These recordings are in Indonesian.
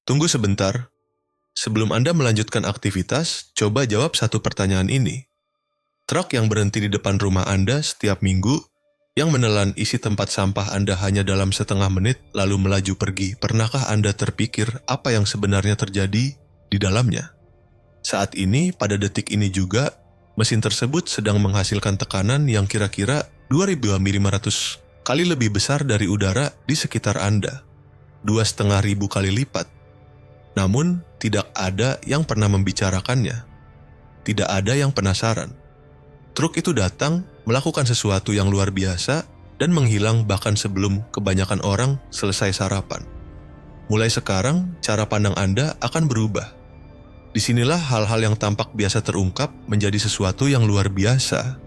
Tunggu sebentar. Sebelum Anda melanjutkan aktivitas, coba jawab satu pertanyaan ini. Truk yang berhenti di depan rumah Anda setiap minggu, yang menelan isi tempat sampah Anda hanya dalam setengah menit lalu melaju pergi, pernahkah Anda terpikir apa yang sebenarnya terjadi di dalamnya? Saat ini, pada detik ini juga, mesin tersebut sedang menghasilkan tekanan yang kira-kira 2.500 kali lebih besar dari udara di sekitar Anda. 2.500 kali lipat. Namun, tidak ada yang pernah membicarakannya. Tidak ada yang penasaran. Truk itu datang, melakukan sesuatu yang luar biasa, dan menghilang bahkan sebelum kebanyakan orang selesai sarapan. Mulai sekarang, cara pandang Anda akan berubah. Disinilah hal-hal yang tampak biasa terungkap menjadi sesuatu yang luar biasa.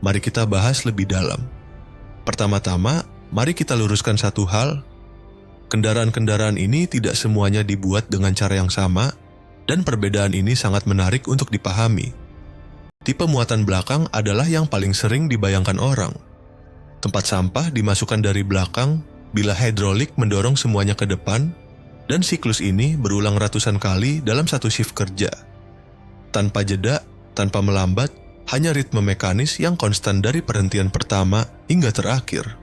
Mari kita bahas lebih dalam. Pertama-tama, mari kita luruskan satu hal. Kendaraan-kendaraan ini tidak semuanya dibuat dengan cara yang sama, dan perbedaan ini sangat menarik untuk dipahami. Tipe muatan belakang adalah yang paling sering dibayangkan orang. Tempat sampah dimasukkan dari belakang bila hidrolik mendorong semuanya ke depan, dan siklus ini berulang ratusan kali dalam satu shift kerja. Tanpa jeda, tanpa melambat, hanya ritme mekanis yang konstan dari perhentian pertama hingga terakhir.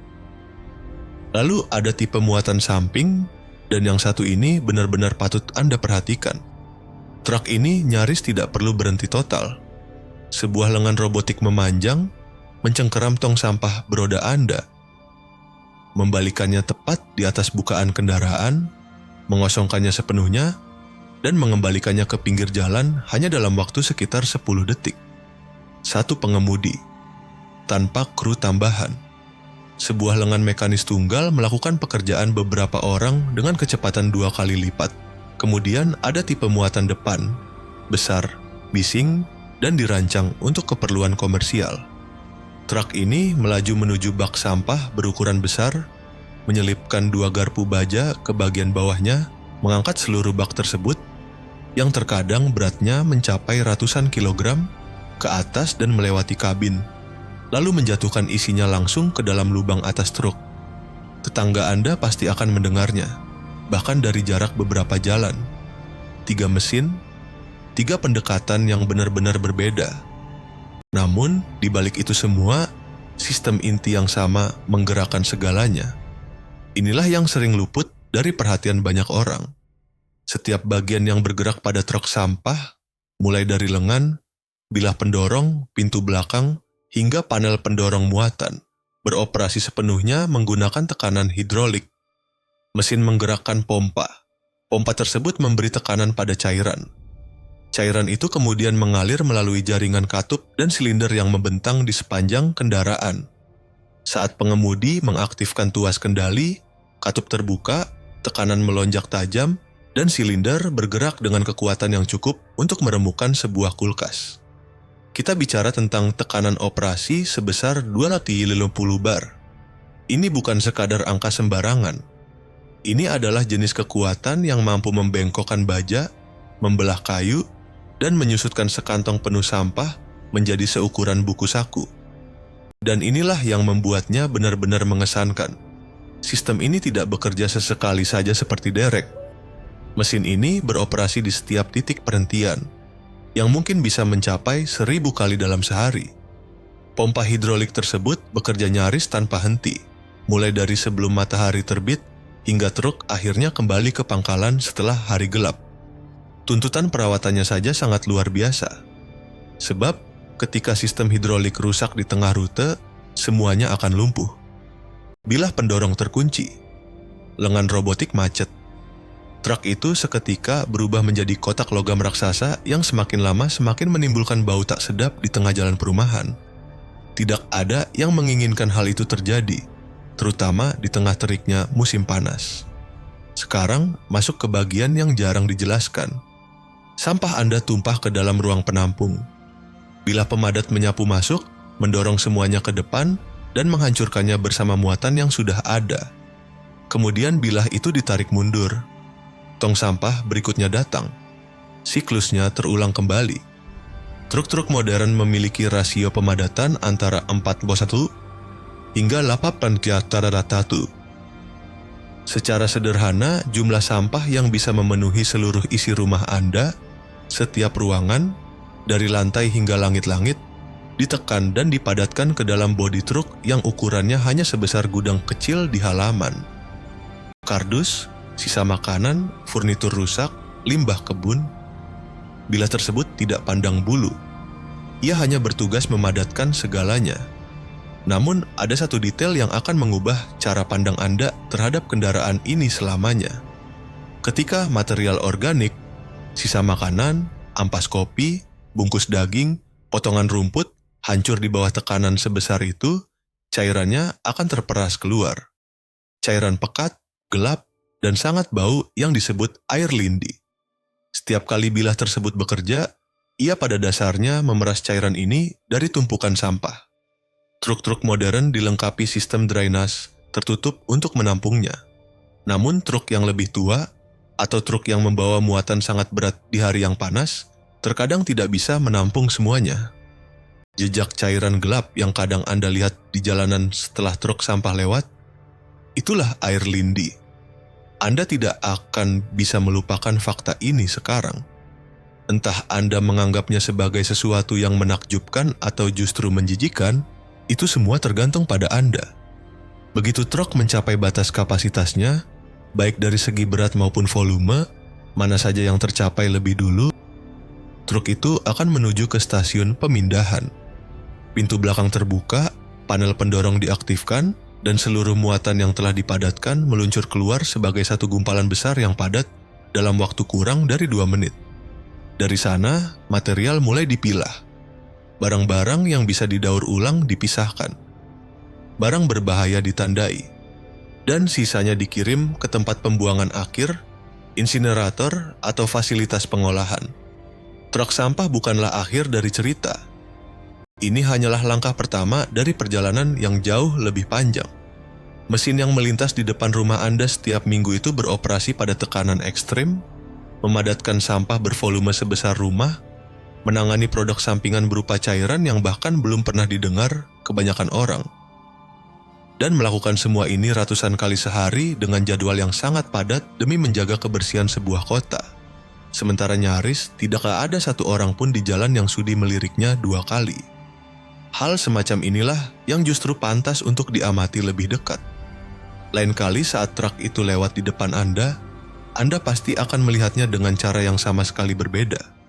Lalu ada tipe muatan samping, dan yang satu ini benar-benar patut Anda perhatikan. Truk ini nyaris tidak perlu berhenti total. Sebuah lengan robotik memanjang, mencengkeram tong sampah beroda Anda, membalikannya tepat di atas bukaan kendaraan, mengosongkannya sepenuhnya, dan mengembalikannya ke pinggir jalan hanya dalam waktu sekitar 10 detik. Satu pengemudi, tanpa kru tambahan. Sebuah lengan mekanis tunggal melakukan pekerjaan beberapa orang dengan kecepatan 2 kali lipat. Kemudian ada tipe muatan depan, besar, bising, dan dirancang untuk keperluan komersial. Truk ini melaju menuju bak sampah berukuran besar, menyelipkan 2 garpu baja ke bagian bawahnya, mengangkat seluruh bak tersebut, yang terkadang beratnya mencapai ratusan kilogram, ke atas dan melewati kabin, lalu menjatuhkan isinya langsung ke dalam lubang atas truk. Tetangga Anda pasti akan mendengarnya, bahkan dari jarak beberapa jalan. 3 mesin, 3 pendekatan yang benar-benar berbeda. Namun, di balik itu semua, sistem inti yang sama menggerakkan segalanya. Inilah yang sering luput dari perhatian banyak orang. Setiap bagian yang bergerak pada truk sampah, mulai dari lengan, bilah pendorong, pintu belakang, hingga panel pendorong muatan, beroperasi sepenuhnya menggunakan tekanan hidrolik. Mesin menggerakkan pompa. Pompa tersebut memberi tekanan pada cairan. Cairan itu kemudian mengalir melalui jaringan katup dan silinder yang membentang di sepanjang kendaraan. Saat pengemudi mengaktifkan tuas kendali, katup terbuka, tekanan melonjak tajam, dan silinder bergerak dengan kekuatan yang cukup untuk meremukkan sebuah kulkas. Kita bicara tentang tekanan operasi sebesar 250 bar. Ini bukan sekadar angka sembarangan. Ini adalah jenis kekuatan yang mampu membengkokkan baja, membelah kayu, dan menyusutkan sekantong penuh sampah menjadi seukuran buku saku. Dan inilah yang membuatnya benar-benar mengesankan. Sistem ini tidak bekerja sesekali saja seperti derek. Mesin ini beroperasi di setiap titik perhentian, yang mungkin bisa mencapai 1000 kali dalam sehari. Pompa hidrolik tersebut bekerja nyaris tanpa henti, mulai dari sebelum matahari terbit hingga truk akhirnya kembali ke pangkalan setelah hari gelap. Tuntutan perawatannya saja sangat luar biasa. Sebab, ketika sistem hidrolik rusak di tengah rute, semuanya akan lumpuh. Bilah pendorong terkunci, lengan robotik macet. Truk itu seketika berubah menjadi kotak logam raksasa yang semakin lama semakin menimbulkan bau tak sedap di tengah jalan perumahan. Tidak ada yang menginginkan hal itu terjadi, terutama di tengah teriknya musim panas. Sekarang masuk ke bagian yang jarang dijelaskan. Sampah Anda tumpah ke dalam ruang penampung. Bilah pemadat menyapu masuk, mendorong semuanya ke depan, dan menghancurkannya bersama muatan yang sudah ada. Kemudian bilah itu ditarik mundur. Tong sampah berikutnya datang. Siklusnya terulang kembali. Truk-truk modern memiliki rasio pemadatan antara 4:1 hingga 8:1. Secara sederhana, jumlah sampah yang bisa memenuhi seluruh isi rumah Anda, setiap ruangan, dari lantai hingga langit-langit, ditekan dan dipadatkan ke dalam bodi truk yang ukurannya hanya sebesar gudang kecil di halaman. Kardus, sisa makanan, furnitur rusak, limbah kebun. Bilah tersebut tidak pandang bulu. Ia hanya bertugas memadatkan segalanya. Namun, ada satu detail yang akan mengubah cara pandang Anda terhadap kendaraan ini selamanya. Ketika material organik, sisa makanan, ampas kopi, bungkus daging, potongan rumput, hancur di bawah tekanan sebesar itu, cairannya akan terperas keluar. Cairan pekat, gelap, dan sangat bau yang disebut air lindi. Setiap kali bilah tersebut bekerja, ia pada dasarnya memeras cairan ini dari tumpukan sampah. Truk-truk modern dilengkapi sistem drainase tertutup untuk menampungnya. Namun truk yang lebih tua atau truk yang membawa muatan sangat berat di hari yang panas terkadang tidak bisa menampung semuanya. Jejak cairan gelap yang kadang Anda lihat di jalanan setelah truk sampah lewat, itulah air lindi. Anda tidak akan bisa melupakan fakta ini sekarang. Entah Anda menganggapnya sebagai sesuatu yang menakjubkan atau justru menjijikan, itu semua tergantung pada Anda. Begitu truk mencapai batas kapasitasnya, baik dari segi berat maupun volume, mana saja yang tercapai lebih dulu, truk itu akan menuju ke stasiun pemindahan. Pintu belakang terbuka, panel pendorong diaktifkan, dan seluruh muatan yang telah dipadatkan meluncur keluar sebagai satu gumpalan besar yang padat dalam waktu kurang dari 2 menit. Dari sana, material mulai dipilah. Barang-barang yang bisa didaur ulang dipisahkan. Barang berbahaya ditandai. Dan sisanya dikirim ke tempat pembuangan akhir, insinerator, atau fasilitas pengolahan. Truk sampah bukanlah akhir dari cerita. Ini hanyalah langkah pertama dari perjalanan yang jauh lebih panjang. Mesin yang melintas di depan rumah Anda setiap minggu itu beroperasi pada tekanan ekstrim, memadatkan sampah bervolume sebesar rumah, menangani produk sampingan berupa cairan yang bahkan belum pernah didengar kebanyakan orang, dan melakukan semua ini ratusan kali sehari dengan jadwal yang sangat padat demi menjaga kebersihan sebuah kota. Sementara nyaris tidak ada satu orang pun di jalan yang sudi meliriknya 2 kali. Hal semacam inilah yang justru pantas untuk diamati lebih dekat. Lain kali saat truk itu lewat di depan Anda pasti akan melihatnya dengan cara yang sama sekali berbeda.